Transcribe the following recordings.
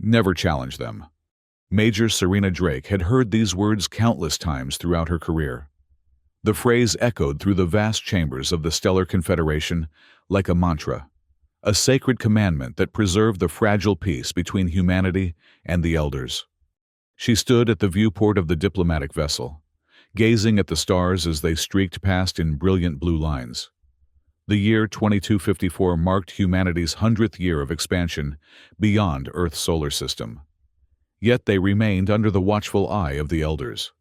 Never challenge them. Major Serena Drake had heard these words countless times throughout her career. The phrase echoed through the vast chambers of the Stellar Confederation like a mantra, a sacred commandment that preserved the fragile peace between humanity and the Elders. She stood at the viewport of the diplomatic vessel, gazing at the stars as they streaked past in brilliant blue lines. The year 2254 marked humanity's 100th year of expansion beyond Earth's solar system. Yet they remained under the watchful eye of the Elders,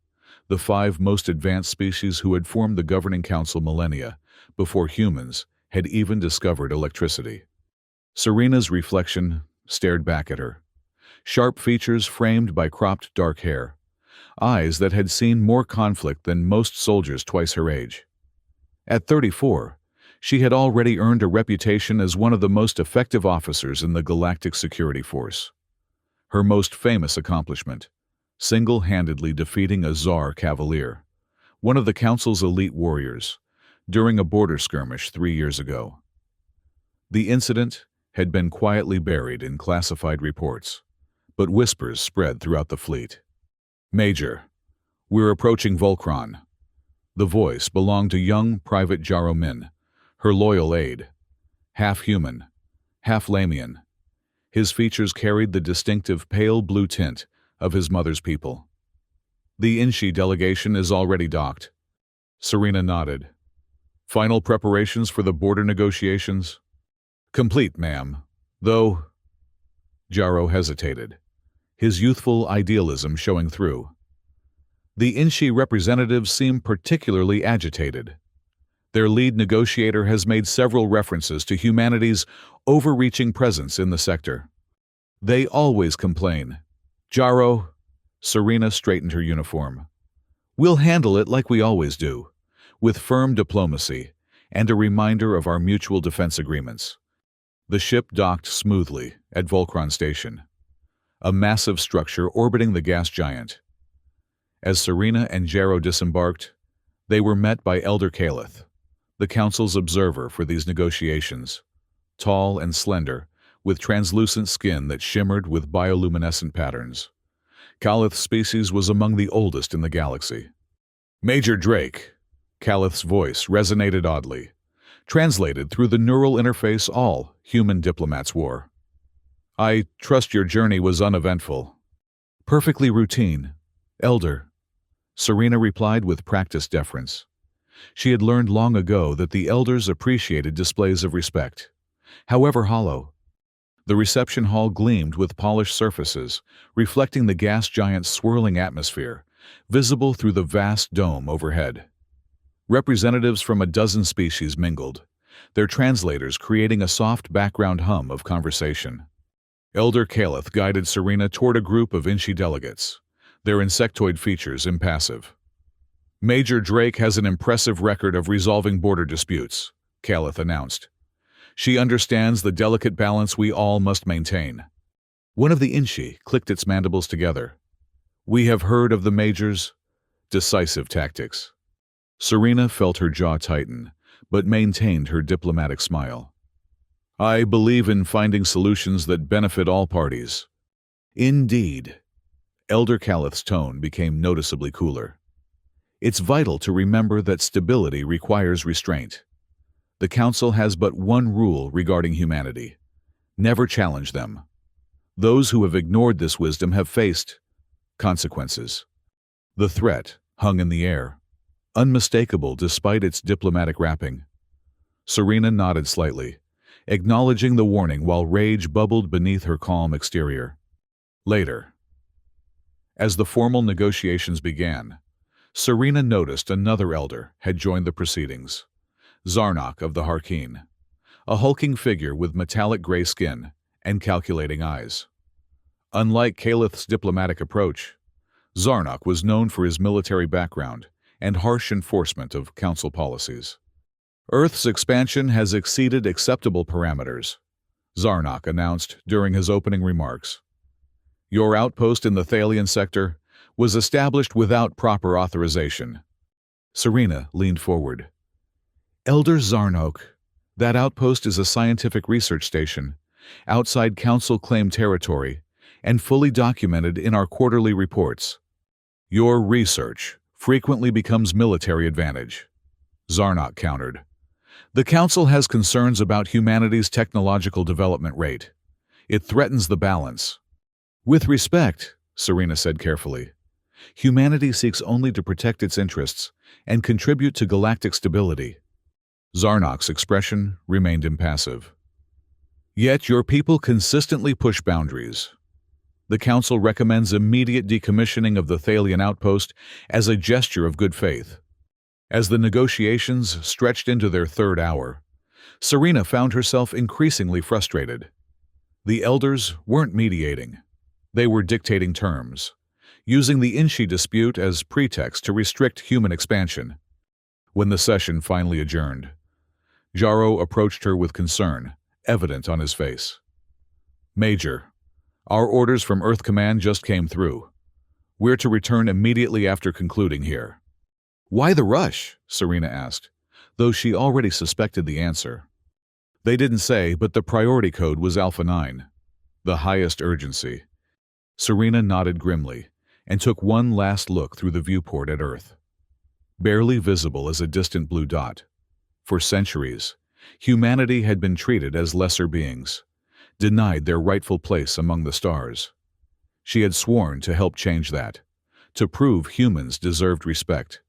the 5 most advanced species who had formed the governing council millennia before humans had even discovered electricity. Serena's reflection stared back at her, sharp features framed by cropped dark hair, eyes that had seen more conflict than most soldiers twice her age. At 34, she had already earned a reputation as one of the most effective officers in the Galactic Security Force. Her most famous accomplishment, single-handedly defeating a Tsar Cavalier, one of the Council's elite warriors, during a border skirmish 3 years ago. The incident had been quietly buried in classified reports, but whispers spread throughout the fleet. "Major, we're approaching Volcron." The voice belonged to young Private Jaro Min, her loyal aide. Half human, half Lamian, his features carried the distinctive pale blue tint of his mother's people. "The Inshi delegation is already docked." Serena nodded. "Final preparations for the border negotiations?" "Complete, ma'am. Though—" Jaro hesitated, his youthful idealism showing through. The Inshi representatives seem particularly agitated. Their lead negotiator has made several references to humanity's overreaching presence in the sector. "They always complain. Jaro," Serena straightened her uniform, "we'll handle it like we always do, with firm diplomacy and a reminder of our mutual defense agreements." The ship docked smoothly at Volcron Station, a massive structure orbiting the gas giant. As Serena and Jaro disembarked, they were met by Elder Kaleth, the Council's observer for these negotiations, tall and slender, with translucent skin that shimmered with bioluminescent patterns. Kaleth's species was among the oldest in the galaxy. "Major Drake," Kaleth's voice resonated oddly, translated through the neural interface all human diplomats wore. "I trust your journey was uneventful." "Perfectly routine, Elder," Serena replied with practiced deference. She had learned long ago that the Elders appreciated displays of respect, however hollow. The reception hall gleamed with polished surfaces, reflecting the gas giant's swirling atmosphere, visible through the vast dome overhead. Representatives from a dozen species mingled, their translators creating a soft background hum of conversation. Elder Kaleth guided Serena toward a group of Inshi delegates, their insectoid features impassive. "Major Drake has an impressive record of resolving border disputes," Kaleth announced. "She understands the delicate balance we all must maintain." One of the Inshi clicked its mandibles together. "We have heard of the Major's decisive tactics." Serena felt her jaw tighten, but maintained her diplomatic smile. "I believe in finding solutions that benefit all parties." "Indeed." Elder Kaleth's tone became noticeably cooler. "It's vital to remember that stability requires restraint. The Council has but one rule regarding humanity: never challenge them. Those who have ignored this wisdom have faced consequences." The threat hung in the air, unmistakable despite its diplomatic wrapping. Serena nodded slightly, acknowledging the warning while rage bubbled beneath her calm exterior. Later, as the formal negotiations began, Serena noticed another Elder had joined the proceedings. Zarnok of the Harkeen, a hulking figure with metallic gray skin and calculating eyes. Unlike Kaleth's diplomatic approach, Zarnok was known for his military background and harsh enforcement of Council policies. "Earth's expansion has exceeded acceptable parameters," Zarnok announced during his opening remarks. "Your outpost in the Thalian sector was established without proper authorization." Serena leaned forward. "Elder Zarnok, that outpost is a scientific research station, outside Council-claimed territory, and fully documented in our quarterly reports. Your research frequently becomes military advantage, Zarnok countered. The Council has concerns about humanity's technological development rate. It threatens the balance. With respect, Serena said carefully, humanity seeks only to protect its interests and contribute to galactic stability. Zarnok's expression remained impassive. Yet your people consistently push boundaries. The Council recommends immediate decommissioning of the Thalian outpost as a gesture of good faith. As the negotiations stretched into their third hour, Serena found herself increasingly frustrated. The elders weren't mediating. They were dictating terms, using the Inshi dispute as pretext to restrict human expansion. When the session finally adjourned, Jaro approached her with concern, evident on his face. Major, our orders from Earth Command just came through. We're to return immediately after concluding here. Why the rush? Serena asked, though she already suspected the answer. They didn't say, but the priority code was Alpha 9, the highest urgency. Serena nodded grimly and took one last look through the viewport at Earth. Barely visible as a distant blue dot. For centuries, humanity had been treated as lesser beings, denied their rightful place among the stars. She had sworn to help change that, to prove humans deserved respect.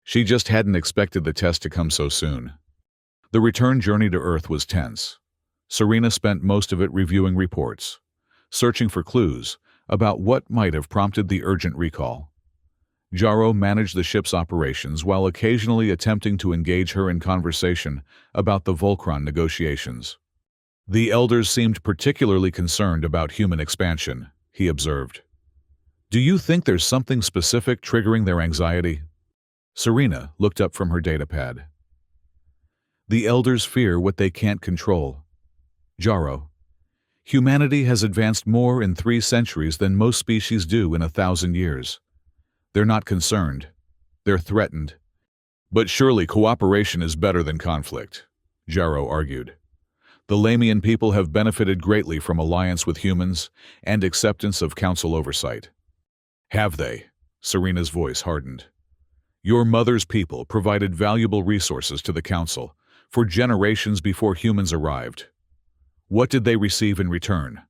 She just hadn't expected the test to come so soon. The return journey to Earth was tense. Serena spent most of it reviewing reports, searching for clues about what might have prompted the urgent recall. Jaro managed the ship's operations while occasionally attempting to engage her in conversation about the Volcron negotiations. The elders seemed particularly concerned about human expansion, he observed. Do you think there's something specific triggering their anxiety? Serena looked up from her datapad. The elders fear what they can't control. Jaro, humanity has advanced more in 3 centuries than most species do in 1,000 years. They're not concerned. They're threatened. But surely cooperation is better than conflict, Jaro argued. The Lamian people have benefited greatly from alliance with humans and acceptance of council oversight. Have they? Serena's voice hardened. Your mother's people provided valuable resources to the council for generations before humans arrived. What did they receive in return?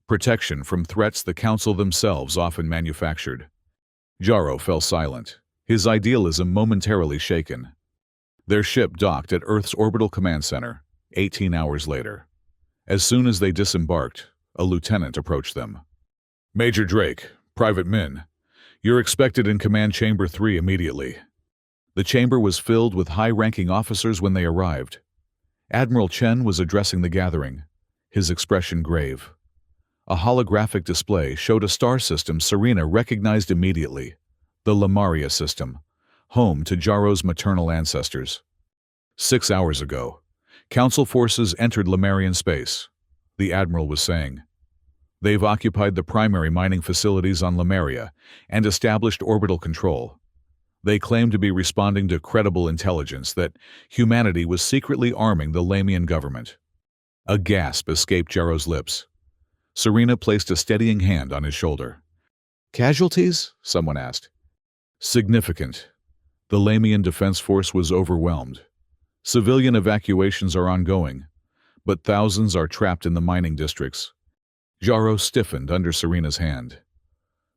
Protection from threats the council themselves often manufactured. Jaro fell silent, his idealism momentarily shaken. Their ship docked at Earth's orbital command center, 18 hours later. As soon as they disembarked, a lieutenant approached them. Major Drake, Private Min, you're expected in Command Chamber 3 immediately. The chamber was filled with high-ranking officers when they arrived. Admiral Chen was addressing the gathering, his expression grave. A holographic display showed a star system Serena recognized immediately, the Lemuria system, home to Jaro's maternal ancestors. 6 hours ago, Council forces entered Lemurian space, the Admiral was saying. They've occupied the primary mining facilities on Lemuria and established orbital control. They claim to be responding to credible intelligence that humanity was secretly arming the Lamian government. A gasp escaped Jaro's lips. Serena placed a steadying hand on his shoulder. Casualties? Someone asked. Significant. The Lamian Defense Force was overwhelmed. Civilian evacuations are ongoing, but thousands are trapped in the mining districts. Jaro stiffened under Serena's hand.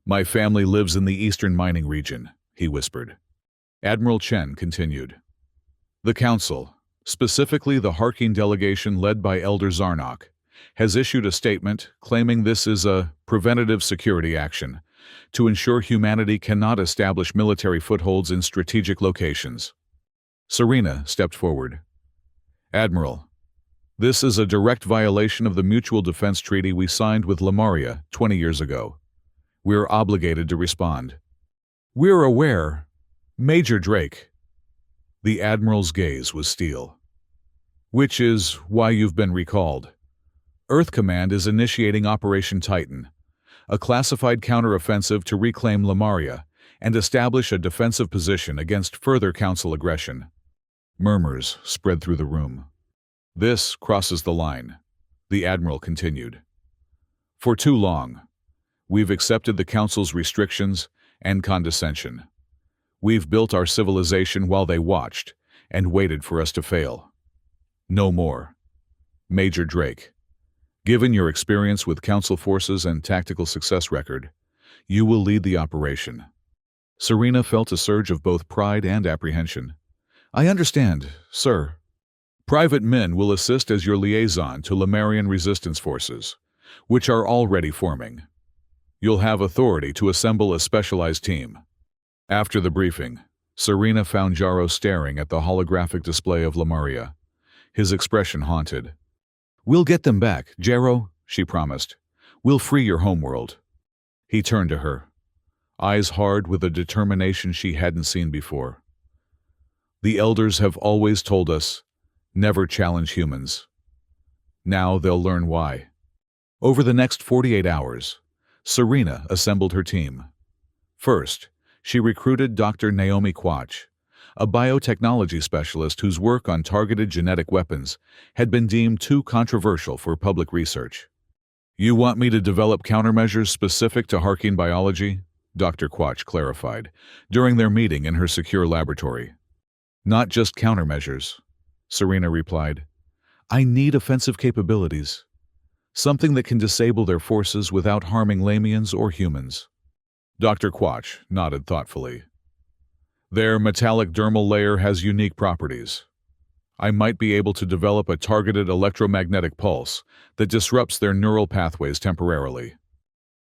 My family lives in the eastern mining region, he whispered. Admiral Chen continued. The Council, specifically the Harkeen delegation led by Elder Zarnok, has issued a statement claiming this is a preventative security action to ensure humanity cannot establish military footholds in strategic locations. Serena stepped forward. Admiral, this is a direct violation of the Mutual Defense Treaty we signed with Lemuria 20 years ago. We're obligated to respond. We're aware, Major Drake. The Admiral's gaze was steel. Which is why you've been recalled. Earth Command is initiating Operation Titan, a classified counteroffensive to reclaim Lemuria and establish a defensive position against further Council aggression. Murmurs spread through the room. This crosses the line, the Admiral continued. For too long, We've accepted the Council's restrictions and condescension. We've built our civilization while they watched and waited for us to fail. No more. Major Drake, given your experience with Council forces and tactical success record, you will lead the operation. Serena felt a surge of both pride and apprehension. I understand, sir. Private Min will assist as your liaison to Lemurian resistance forces, which are already forming. You'll have authority to assemble a specialized team. After the briefing, Serena found Jaro staring at the holographic display of Lemuria, his expression haunted. We'll get them back, Jaro, she promised. We'll free your homeworld. He turned to her, eyes hard with a determination she hadn't seen before. The elders have always told us, never challenge humans. Now they'll learn why. Over the next 48 hours, Serena assembled her team. First, she recruited Dr. Naomi Quach, a biotechnology specialist whose work on targeted genetic weapons had been deemed too controversial for public research. You want me to develop countermeasures specific to Harkeen biology? Dr. Quach clarified, during their meeting in her secure laboratory. Not just countermeasures, Serena replied. I need offensive capabilities. Something that can disable their forces without harming Lamians or humans. Dr. Quach nodded thoughtfully. Their metallic dermal layer has unique properties. I might be able to develop a targeted electromagnetic pulse that disrupts their neural pathways temporarily.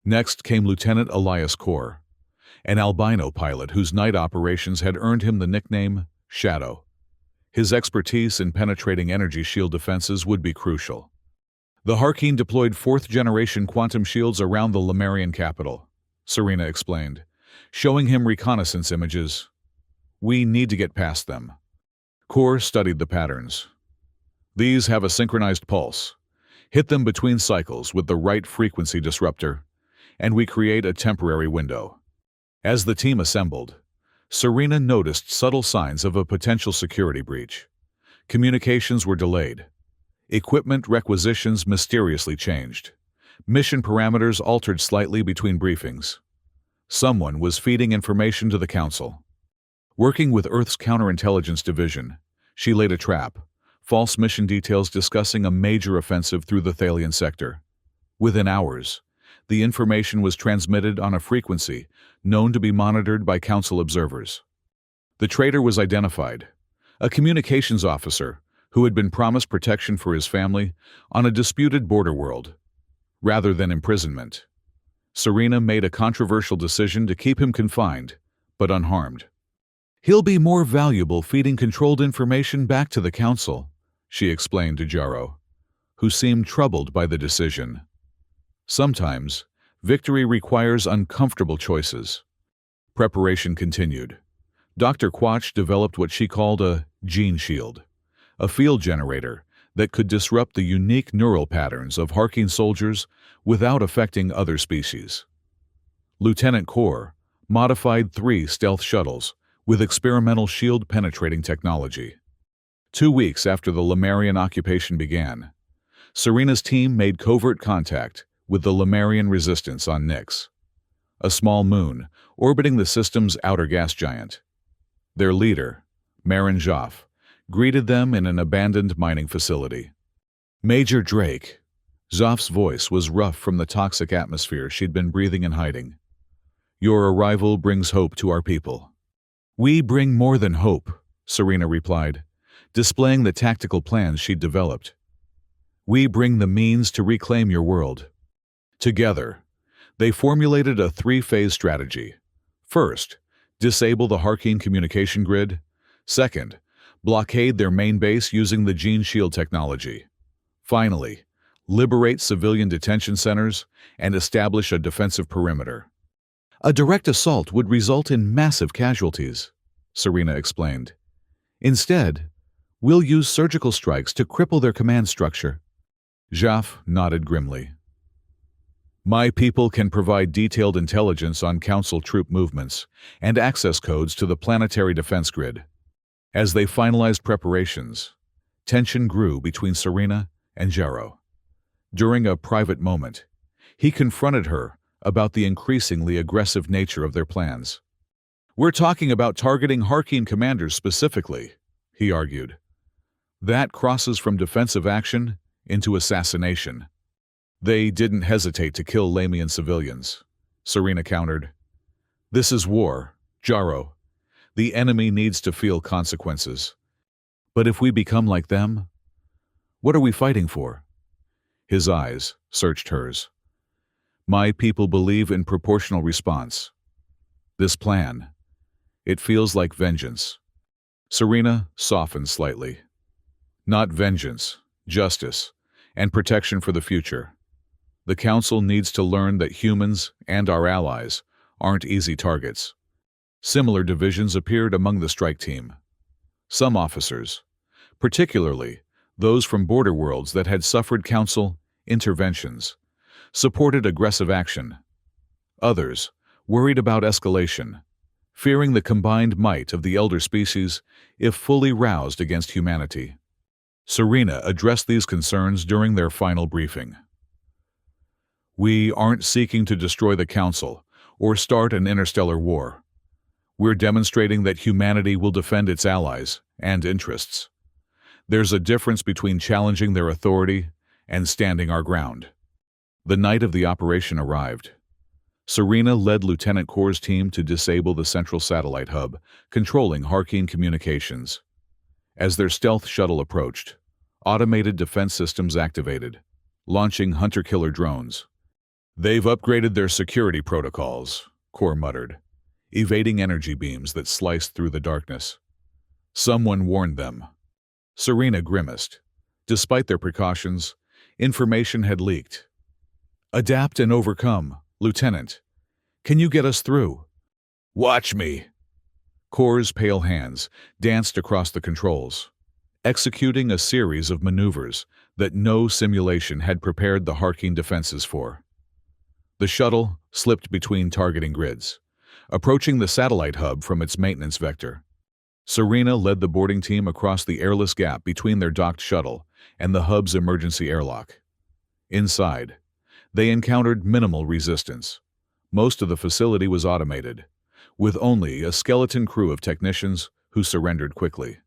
Next came Lieutenant Elias Kaur, an albino pilot whose night operations had earned him the nickname Shadow. His expertise in penetrating energy shield defenses would be crucial. The Harkeen deployed fourth-generation quantum shields around the Lemurian capital, Serena explained, showing him reconnaissance images. We need to get past them. Kaur studied the patterns. These have a synchronized pulse. Hit them between cycles with the right frequency disruptor, and we create a temporary window. As the team assembled, Serena noticed subtle signs of a potential security breach. Communications were delayed. Equipment requisitions mysteriously changed. Mission parameters altered slightly between briefings. Someone was feeding information to the Council. Working with Earth's Counterintelligence Division, she laid a trap, false mission details discussing a major offensive through the Thalian sector. Within hours, the information was transmitted on a frequency known to be monitored by Council observers. The traitor was identified, a communications officer who had been promised protection for his family on a disputed border world, rather than imprisonment. Serena made a controversial decision to keep him confined, but unharmed. He'll be more valuable feeding controlled information back to the Council, she explained to Jaro, who seemed troubled by the decision. Sometimes, victory requires uncomfortable choices. Preparation continued. Dr. Quach developed what she called a gene shield, a field generator that could disrupt the unique neural patterns of Harkeen soldiers without affecting other species. Lieutenant Kaur modified 3 stealth shuttles with experimental shield-penetrating technology. 2 weeks after the Lemurian occupation began, Serena's team made covert contact with the Lemurian resistance on Nyx, a small moon orbiting the system's outer gas giant. Their leader, Marin Joff, greeted them in an abandoned mining facility. Major Drake. Zoff's voice was rough from the toxic atmosphere she'd been breathing and hiding. Your arrival brings hope to our people. We bring more than hope, Serena replied, displaying the tactical plans she'd developed. We bring the means to reclaim your world. Together, they formulated a 3-phase strategy. First, disable the Harkeen communication grid. Second, blockade their main base using the gene shield technology. Finally, liberate civilian detention centers and establish a defensive perimeter. A direct assault would result in massive casualties, Serena explained. Instead, we'll use surgical strikes to cripple their command structure. Joff nodded grimly. My people can provide detailed intelligence on Council troop movements and access codes to the planetary defense grid. As they finalized preparations, tension grew between Serena and Jaro. During a private moment, he confronted her about the increasingly aggressive nature of their plans. "We're talking about targeting Harkeen commanders specifically," he argued. "That crosses from defensive action into assassination." "They didn't hesitate to kill Lamian civilians," Serena countered. "This is war, Jaro. The enemy needs to feel consequences. But if we become like them, what are we fighting for?" His eyes searched hers. "My people believe in proportional response. This plan, it feels like vengeance." Serena softened slightly. "Not vengeance, justice, and protection for the future. The Council needs to learn that humans and our allies aren't easy targets." Similar divisions appeared among the strike team. Some officers, particularly those from border worlds that had suffered Council interventions, supported aggressive action. Others worried about escalation, fearing the combined might of the elder species if fully roused against humanity. Serena addressed these concerns during their final briefing. "We aren't seeking to destroy the Council or start an interstellar war. We're demonstrating that humanity will defend its allies and interests. There's a difference between challenging their authority and standing our ground." The night of the operation arrived. Serena led Lieutenant Kor's team to disable the central satellite hub, controlling Harkeen communications. As their stealth shuttle approached, automated defense systems activated, launching hunter-killer drones. "They've upgraded their security protocols," Kor muttered, evading energy beams that sliced through the darkness. "Someone warned them." Serena grimaced. Despite their precautions, information had leaked. "Adapt and overcome, Lieutenant. Can you get us through?" "Watch me." Kor's pale hands danced across the controls, executing a series of maneuvers that no simulation had prepared the Harkeen defenses for. The shuttle slipped between targeting grids, approaching the satellite hub from its maintenance vector. Serena led the boarding team across the airless gap between their docked shuttle and the hub's emergency airlock. Inside, they encountered minimal resistance. Most of the facility was automated, with only a skeleton crew of technicians who surrendered quickly.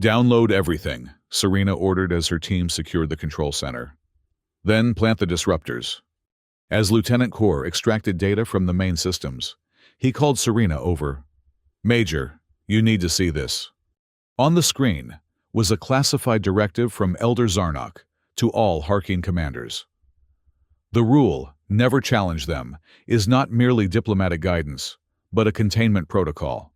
"Download everything," Serena ordered as her team secured the control center. "Then plant the disruptors." As Lieutenant Kor extracted data from the main systems, he called Serena over. "Major, you need to see this." On the screen was a classified directive from Elder Zarnok to all Harkeen commanders. "The rule, never challenge them, is not merely diplomatic guidance, but a containment protocol.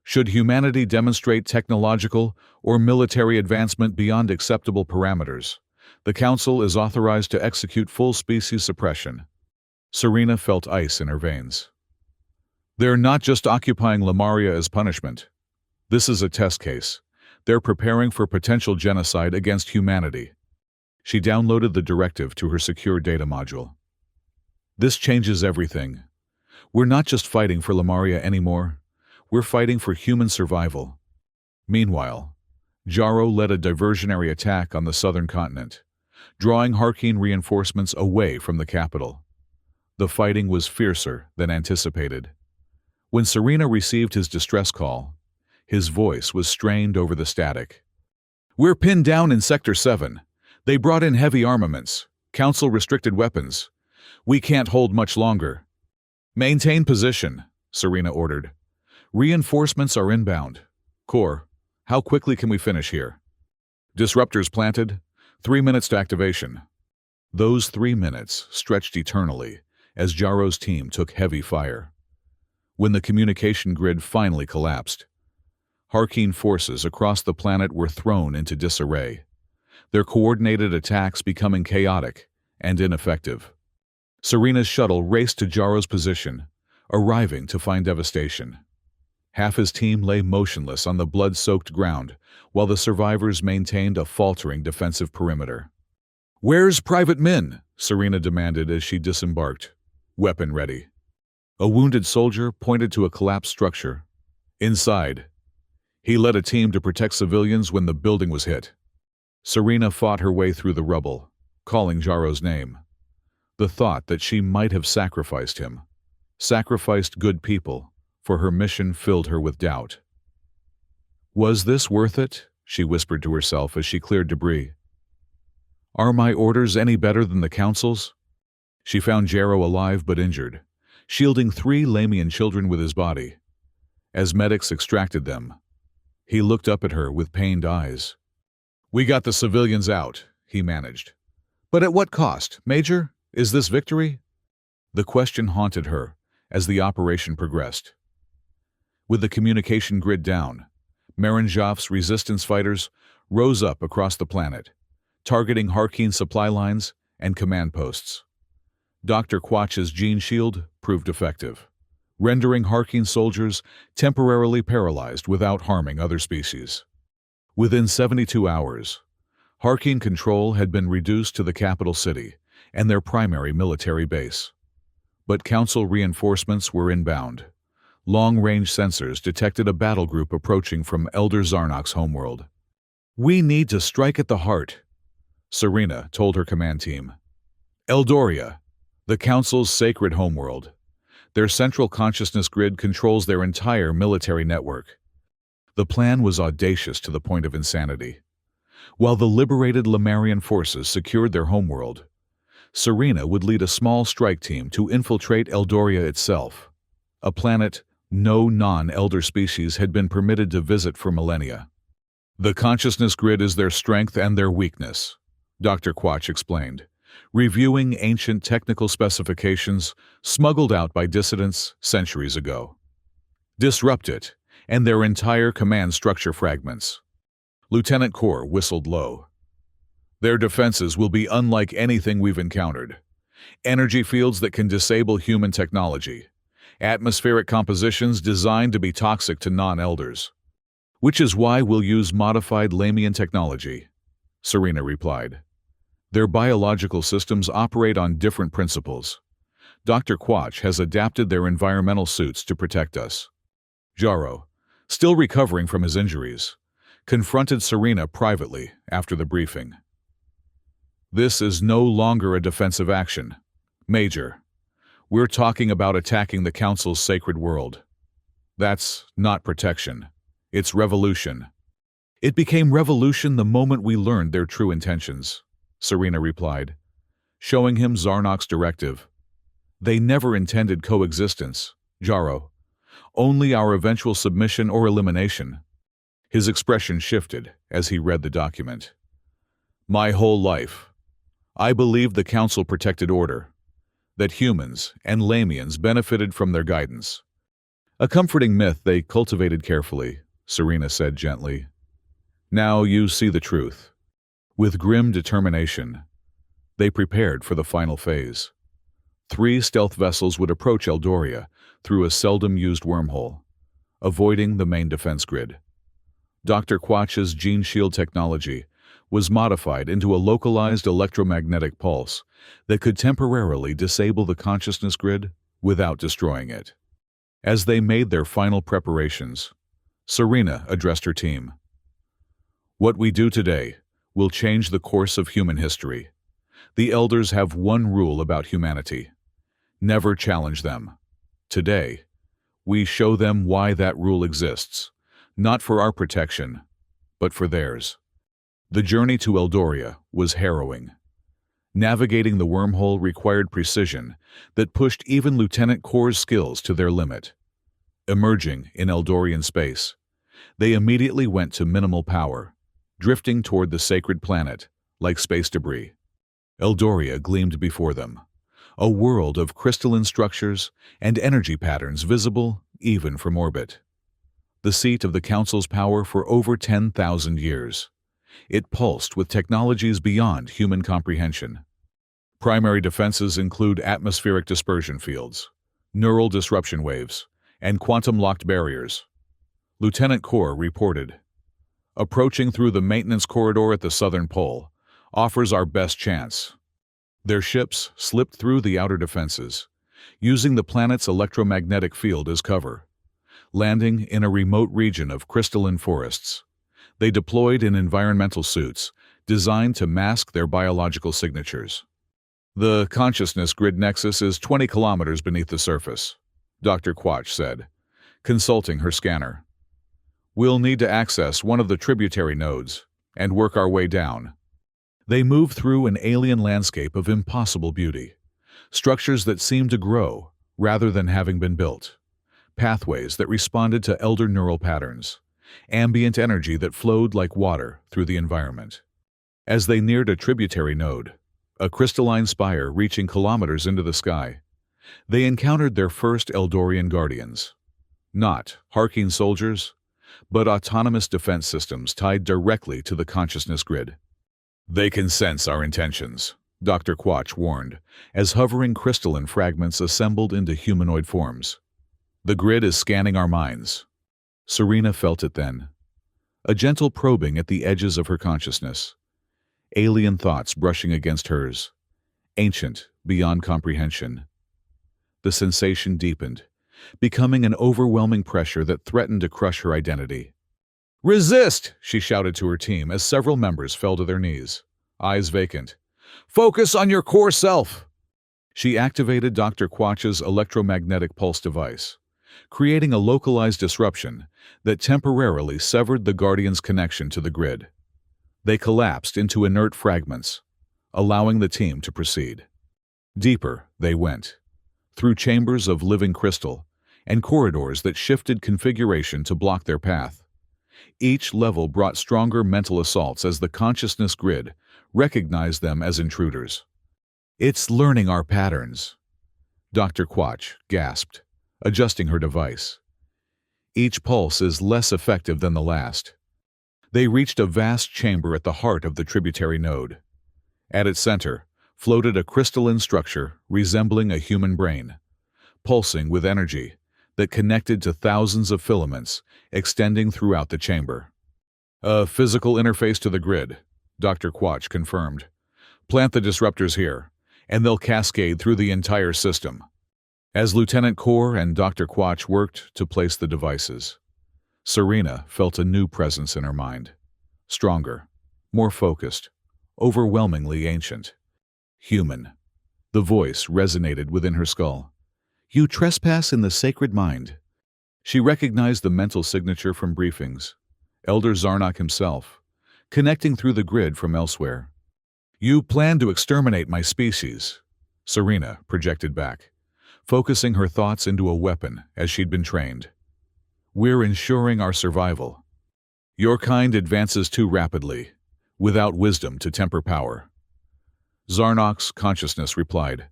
Should humanity demonstrate technological or military advancement beyond acceptable parameters, the Council is authorized to execute full species suppression." Serena felt ice in her veins. "They're not just occupying Lemuria as punishment. This is a test case. They're preparing for potential genocide against humanity." She downloaded the directive to her secure data module. "This changes everything. We're not just fighting for Lemuria anymore. We're fighting for human survival." Meanwhile, Jaro led a diversionary attack on the southern continent, drawing Harkeen reinforcements away from the capital. The fighting was fiercer than anticipated. When Serena received his distress call, his voice was strained over the static. "We're pinned down in Sector 7. They brought in heavy armaments, Council-restricted weapons. We can't hold much longer." "Maintain position," Serena ordered. "Reinforcements are inbound. Kor, how quickly can we finish here?" "Disruptors planted. 3 minutes to activation." Those 3 minutes stretched eternally as Jaro's team took heavy fire. When the communication grid finally collapsed, Harkeen forces across the planet were thrown into disarray, their coordinated attacks becoming chaotic and ineffective. Serena's shuttle raced to Jaro's position, arriving to find devastation. Half his team lay motionless on the blood-soaked ground, while the survivors maintained a faltering defensive perimeter. "Where's Private Min?" Serena demanded as she disembarked, weapon ready. A wounded soldier pointed to a collapsed structure. "Inside. He led a team to protect civilians when the building was hit." Serena fought her way through the rubble, calling Jaro's name. The thought that she might have sacrificed him, sacrificed good people, for her mission filled her with doubt. Was this worth it? She whispered to herself as she cleared debris. Are my orders any better than the Council's? She found Jarrow alive but injured, shielding 3 Lamian children with his body. As medics extracted them, he looked up at her with pained eyes. We got the civilians out, he managed. But at what cost, Major? Is this victory? The question haunted her as the operation progressed. With the communication grid down, Maranjav's resistance fighters rose up across the planet, targeting Harkeen supply lines and command posts. Dr. Quatch's gene shield proved effective, rendering Harkeen soldiers temporarily paralyzed without harming other species. Within 72 hours, Harkeen control had been reduced to the capital city and their primary military base. But Council reinforcements were inbound. Long-range sensors detected a battle group approaching from Elder Zarnok's homeworld. We need to strike at the heart, Serena told her command team. Eldoria, the Council's sacred homeworld. Their central consciousness grid controls their entire military network. The plan was audacious to the point of insanity. While the liberated Lemurian forces secured their homeworld, Serena would lead a small strike team to infiltrate Eldoria itself, a planet no non-elder species had been permitted to visit for millennia. The consciousness grid is their strength and their weakness, Dr. Quatch explained, reviewing ancient technical specifications smuggled out by dissidents centuries ago. Disrupt it, and their entire command structure fragments. Lieutenant Corps whistled low. Their defenses will be unlike anything we've encountered. Energy fields that can disable human technology. Atmospheric compositions designed to be toxic to non-elders. Which is why we'll use modified Lamian technology, Serena replied. Their biological systems operate on different principles. Dr. Quatch has adapted their environmental suits to protect us. Jarrow, still recovering from his injuries, confronted Serena privately after the briefing. This is no longer a defensive action, Major. We're talking about attacking the Council's sacred world. That's not protection. It's revolution. It became revolution the moment we learned their true intentions, Serena replied, showing him Zarnok's directive. They never intended coexistence, Jarrow. Only our eventual submission or elimination. His expression shifted as he read the document. My whole life, I believed the Council protected order, that humans and Lamians benefited from their guidance. A comforting myth they cultivated carefully, Serena said gently. Now you see the truth. With grim determination, they prepared for the final phase. 3 stealth vessels would approach Eldoria through a seldom-used wormhole, avoiding the main defense grid. Dr. Quatch's gene shield technology was modified into a localized electromagnetic pulse that could temporarily disable the consciousness grid without destroying it. As they made their final preparations, Serena addressed her team. What we do today will change the course of human history. The Elders have one rule about humanity: never challenge them. Today, we show them why that rule exists, not for our protection, but for theirs. The journey to Eldoria was harrowing. Navigating the wormhole required precision that pushed even Lieutenant Corps' skills to their limit. Emerging in Eldorian space, they immediately went to minimal power, drifting toward the sacred planet like space debris. Eldoria gleamed before them, a world of crystalline structures and energy patterns visible even from orbit. The seat of the Council's power for over 10,000 years. It pulsed with technologies beyond human comprehension. Primary defenses include atmospheric dispersion fields, neural disruption waves, and quantum-locked barriers. Lieutenant Corps reported, approaching through the maintenance corridor at the southern pole offers our best chance. Their ships slipped through the outer defenses, using the planet's electromagnetic field as cover. Landing in a remote region of crystalline forests, they deployed in environmental suits designed to mask their biological signatures. The consciousness grid nexus is 20 kilometers beneath the surface, Dr. Quach said, consulting her scanner. We'll need to access one of the tributary nodes and work our way down. They moved through an alien landscape of impossible beauty, structures that seemed to grow rather than having been built, pathways that responded to elder neural patterns, ambient energy that flowed like water through the environment. As they neared a tributary node, a crystalline spire reaching kilometers into the sky, they encountered their first Eldorian guardians. Not Harkeen soldiers, but autonomous defense systems tied directly to the consciousness grid. They can sense our intentions, Dr. Quach warned, as hovering crystalline fragments assembled into humanoid forms. The grid is scanning our minds. Serena felt it then. A gentle probing at the edges of her consciousness. Alien thoughts brushing against hers. Ancient, beyond comprehension. The sensation deepened, becoming an overwhelming pressure that threatened to crush her identity. "Resist!" she shouted to her team as several members fell to their knees, eyes vacant. "Focus on your core self!" She activated Dr. Quach's electromagnetic pulse device, creating a localized disruption that temporarily severed the Guardian's connection to the grid. They collapsed into inert fragments, allowing the team to proceed. Deeper they went, through chambers of living crystal and corridors that shifted configuration to block their path. Each level brought stronger mental assaults as the consciousness grid recognized them as intruders. "It's learning our patterns," Dr. Quach gasped, adjusting her device. "Each pulse is less effective than the last." They reached a vast chamber at the heart of the tributary node. At its center floated a crystalline structure resembling a human brain, pulsing with energy that connected to thousands of filaments extending throughout the chamber. "A physical interface to the grid," Dr. Quach confirmed. "Plant the disruptors here, and they'll cascade through the entire system." As Lieutenant Core and Dr. Quach worked to place the devices, Serena felt a new presence in her mind. Stronger, more focused, overwhelmingly ancient. Human. The voice resonated within her skull. "You trespass in the sacred mind." She recognized the mental signature from briefings. Elder Zarnok himself, connecting through the grid from elsewhere. "You plan to exterminate my species," Serena projected back, focusing her thoughts into a weapon as she'd been trained. "We're ensuring our survival. Your kind advances too rapidly, without wisdom to temper power." Zarnok's consciousness replied,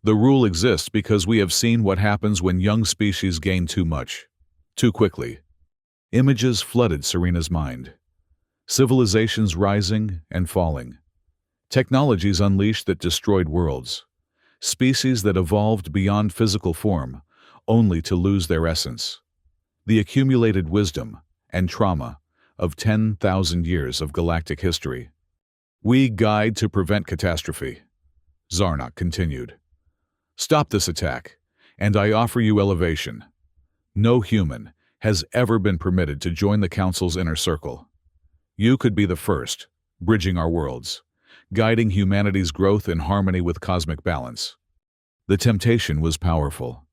"The rule exists because we have seen what happens when young species gain too much, too quickly." Images flooded Serena's mind. Civilizations rising and falling. Technologies unleashed that destroyed worlds. Species that evolved beyond physical form, only to lose their essence. The accumulated wisdom and trauma of 10,000 years of galactic history. "We guide to prevent catastrophe," Zarnok continued. "Stop this attack, and I offer you elevation. No human has ever been permitted to join the Council's inner circle. You could be the first, bridging our worlds, guiding humanity's growth in harmony with cosmic balance." The temptation was powerful.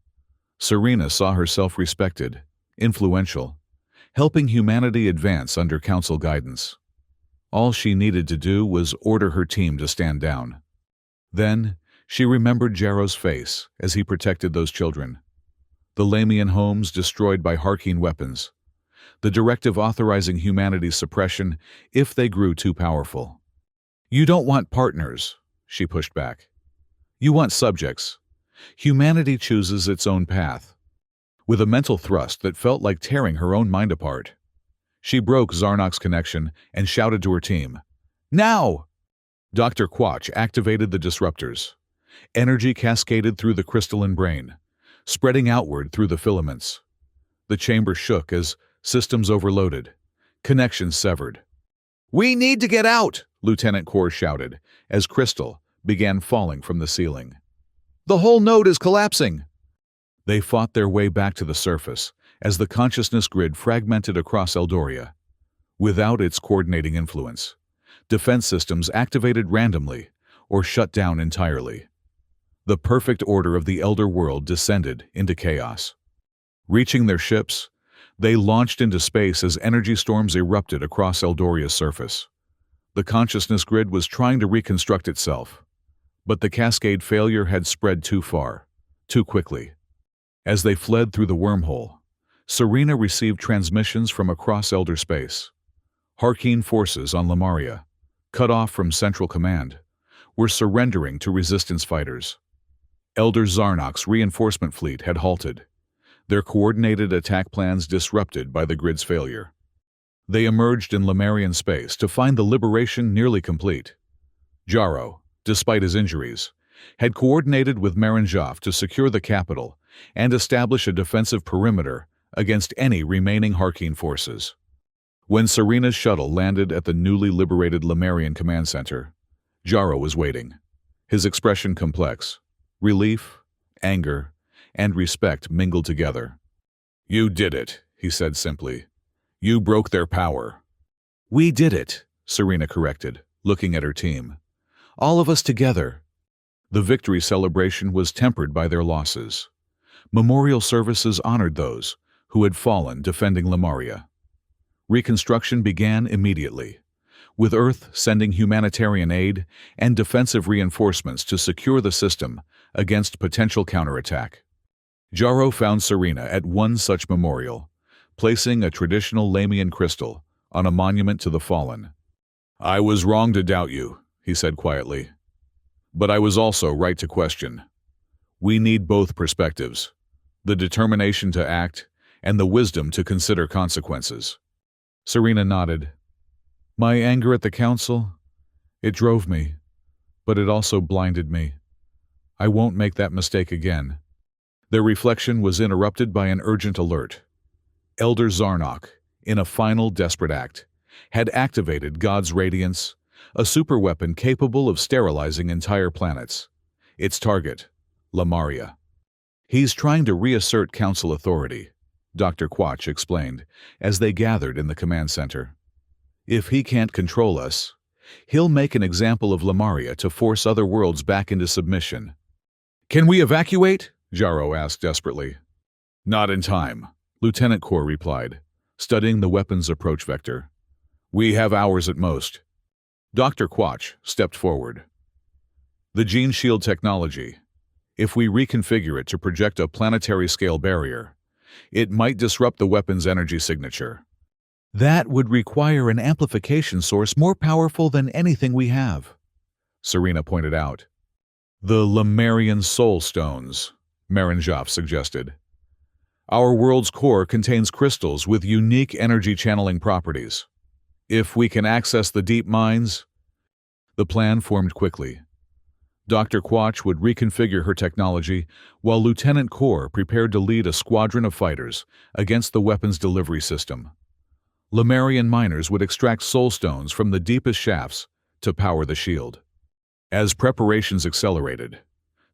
Serena saw herself respected, influential, helping humanity advance under Council guidance. All she needed to do was order her team to stand down. Then, she remembered Jarrow's face as he protected those children. The Lamian homes destroyed by Harkeen weapons. The directive authorizing humanity's suppression if they grew too powerful. "You don't want partners," she pushed back. "You want subjects. Humanity chooses its own path." With a mental thrust that felt like tearing her own mind apart, she broke Zarnok's connection and shouted to her team, "Now!" Dr. Quach activated the disruptors. Energy cascaded through the crystalline brain, spreading outward through the filaments. The chamber shook as systems overloaded, connections severed. "We need to get out!" Lieutenant Core shouted as crystal began falling from the ceiling. "The whole node is collapsing!" They fought their way back to the surface as the consciousness grid fragmented across Eldoria. Without its coordinating influence, defense systems activated randomly, or shut down entirely. The perfect order of the Elder World descended into chaos. Reaching their ships, they launched into space as energy storms erupted across Eldoria's surface. The consciousness grid was trying to reconstruct itself, but the cascade failure had spread too far, too quickly. As they fled through the wormhole, Serena received transmissions from across Elder space. Harkeen forces on Lemuria, cut off from Central Command, were surrendering to Resistance fighters. Elder Zarnok's reinforcement fleet had halted, their coordinated attack plans disrupted by the grid's failure. They emerged in Lemurian space to find the liberation nearly complete. Jaro, despite his injuries, had coordinated with Maranjaf to secure the capital and establish a defensive perimeter against any remaining Harkeen forces. When Serena's shuttle landed at the newly liberated Lemurian command center, Jaro was waiting, his expression complex. Relief, anger, and respect mingled together. "You did it," he said simply. "You broke their power." "We did it," Serena corrected, looking at her team. "All of us together." The victory celebration was tempered by their losses. Memorial services honored those who had fallen defending Lemuria. Reconstruction began immediately, with Earth sending humanitarian aid and defensive reinforcements to secure the system against potential counterattack. Jaro found Serena at one such memorial, placing a traditional Lamian crystal on a monument to the fallen. "I was wrong to doubt you," he said quietly. "But I was also right to question. We need both perspectives, the determination to act and the wisdom to consider consequences." Serena nodded. "My anger at the council, it drove me, but it also blinded me. I won't make that mistake again." Their reflection was interrupted by an urgent alert. Elder Zarnok, in a final desperate act, had activated God's Radiance, a superweapon capable of sterilizing entire planets. Its target, Lemuria. "He's trying to reassert Council authority," Dr. Quach explained, as they gathered in the command center. "If he can't control us, he'll make an example of Lemuria to force other worlds back into submission." "Can we evacuate?" Jaro asked desperately. "Not in time," Lieutenant Kor replied, studying the weapon's approach vector. "We have hours at most." Dr. Quach stepped forward. "The gene shield technology, if we reconfigure it to project a planetary-scale barrier, it might disrupt the weapon's energy signature." "That would require an amplification source more powerful than anything we have," Serena pointed out. "The Lemurian Soul Stones," Maranjaf suggested. "Our world's core contains crystals with unique energy-channeling properties. If we can access the deep mines..." The plan formed quickly. Dr. Quach would reconfigure her technology, while Lieutenant Kor prepared to lead a squadron of fighters against the weapon's delivery system. Lemurian miners would extract soul stones from the deepest shafts to power the shield. As preparations accelerated,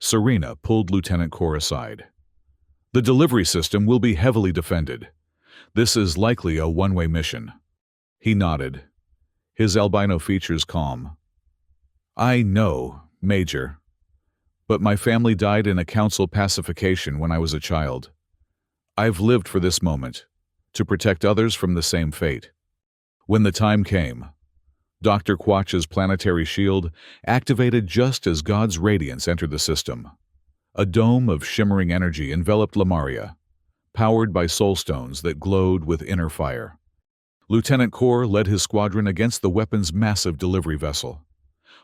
Serena pulled Lieutenant Kor aside. "The delivery system will be heavily defended. This is likely a one-way mission." He nodded, his albino features calm. "I know, Major, but my family died in a council pacification when I was a child. I've lived for this moment, to protect others from the same fate." When the time came, Dr. Quach's planetary shield activated just as God's radiance entered the system. A dome of shimmering energy enveloped Lemuria, powered by soul stones that glowed with inner fire. Lieutenant Kor led his squadron against the weapon's massive delivery vessel.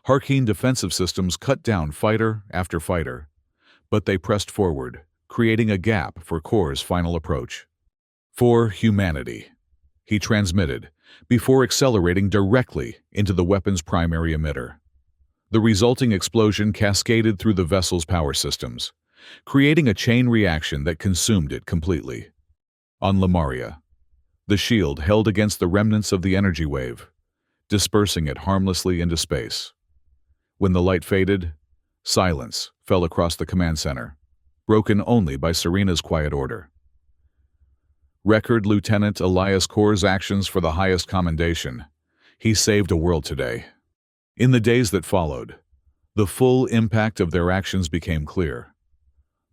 Harkeen defensive systems cut down fighter after fighter, but they pressed forward, creating a gap for Kor's final approach. "For humanity," he transmitted, before accelerating directly into the weapon's primary emitter. The resulting explosion cascaded through the vessel's power systems, creating a chain reaction that consumed it completely. On Lemuria, the shield held against the remnants of the energy wave, dispersing it harmlessly into space. When the light faded, silence fell across the command center, broken only by Serena's quiet order. "Record Lieutenant Elias Kor's actions for the highest commendation. He saved a world today." In the days that followed, The full impact of their actions became clear.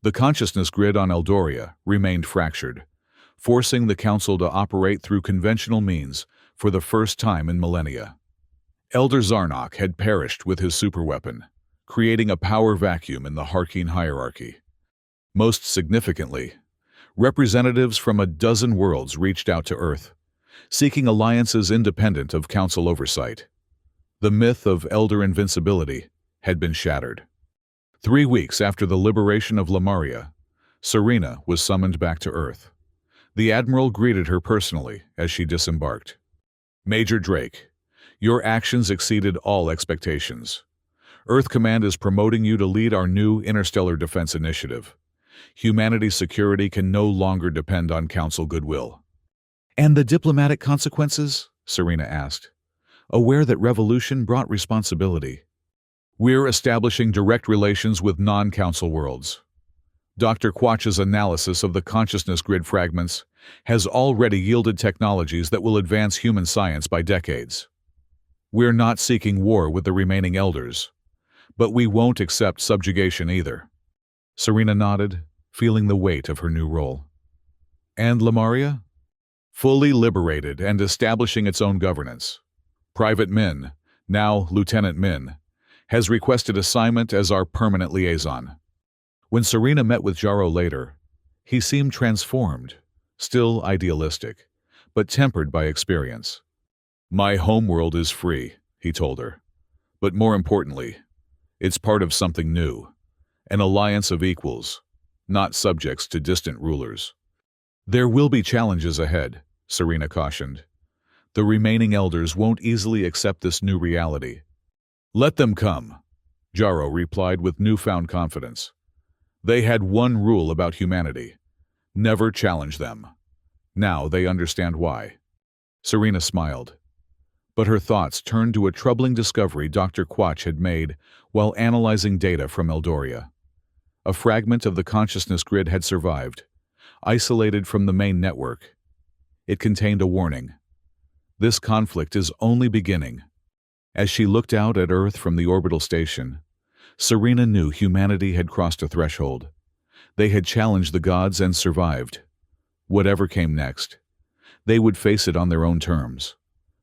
The consciousness grid on Eldoria remained fractured, forcing the Council to operate through conventional means for the first time in millennia. Elder Zarnok had perished with his superweapon, creating a power vacuum in the Harkeen hierarchy. Most significantly, representatives from a dozen worlds reached out to Earth, seeking alliances independent of Council oversight. The myth of Elder invincibility had been shattered. 3 weeks after the liberation of Lemuria, Serena was summoned back to Earth. The Admiral greeted her personally as she disembarked. "Major Drake, your actions exceeded all expectations. Earth Command is promoting you to lead our new Interstellar Defense Initiative. Humanity's security can no longer depend on Council goodwill." "And the diplomatic consequences?" Serena asked, aware that revolution brought responsibility. "We're establishing direct relations with non-Council worlds. Dr. Quach's analysis of the consciousness grid fragments has already yielded technologies that will advance human science by decades. We're not seeking war with the remaining elders, but we won't accept subjugation either." Serena nodded, feeling the weight of her new role. "And Lemuria?" "Fully liberated and establishing its own governance. Private Min, now Lieutenant Min, has requested assignment as our permanent liaison." When Serena met with Jaro later, he seemed transformed, still idealistic, but tempered by experience. "My homeworld is free," he told her. "But more importantly, it's part of something new, an alliance of equals, not subjects to distant rulers." "There will be challenges ahead," Serena cautioned. "The remaining elders won't easily accept this new reality." "Let them come," Jaro replied with newfound confidence. "They had one rule about humanity: never challenge them. Now they understand why." Serena smiled, but her thoughts turned to a troubling discovery Dr. Quach had made while analyzing data from Eldoria. A fragment of the consciousness grid had survived, isolated from the main network. It contained a warning. This conflict is only beginning. As she looked out at Earth from the orbital station, Serena knew humanity had crossed a threshold. They had challenged the gods and survived. Whatever came next, they would face it on their own terms,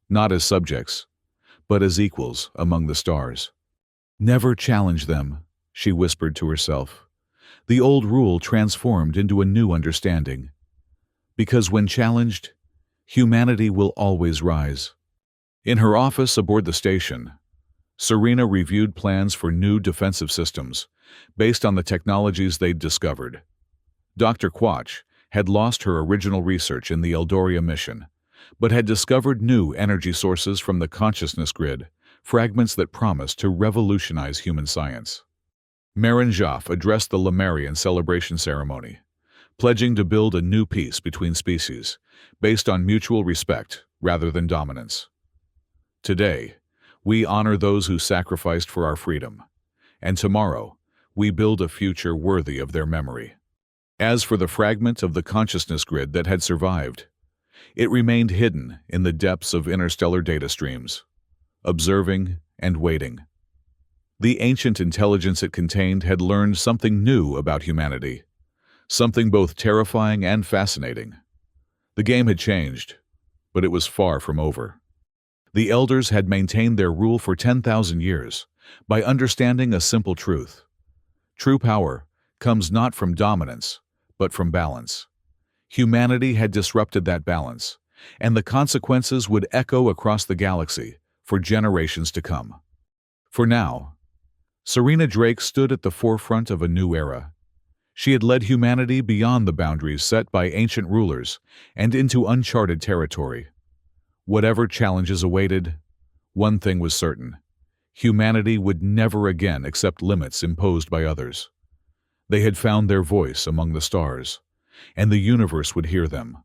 not as subjects, but as equals among the stars. "Never challenge them," she whispered to herself. The old rule transformed into a new understanding. Because when challenged, humanity will always rise. In her office aboard the station, Serena reviewed plans for new defensive systems based on the technologies they'd discovered. Dr. Quach had lost her original research in the Eldoria mission, but had discovered new energy sources from the consciousness grid, fragments that promised to revolutionize human science. Marin Jaff addressed the Lemurian celebration ceremony, pledging to build a new peace between species, based on mutual respect rather than dominance. "Today, we honor those who sacrificed for our freedom, and tomorrow, we build a future worthy of their memory." As for the fragment of the consciousness grid that had survived, it remained hidden in the depths of interstellar data streams, observing and waiting. The ancient intelligence it contained had learned something new about humanity, something both terrifying and fascinating. The game had changed, but it was far from over. The elders had maintained their rule for 10,000 years by understanding a simple truth. True power comes not from dominance, but from balance. Humanity had disrupted that balance, and the consequences would echo across the galaxy for generations to come. For now, Serena Drake stood at the forefront of a new era. She had led humanity beyond the boundaries set by ancient rulers and into uncharted territory. Whatever challenges awaited, one thing was certain: humanity would never again accept limits imposed by others. They had found their voice among the stars, and the universe would hear them,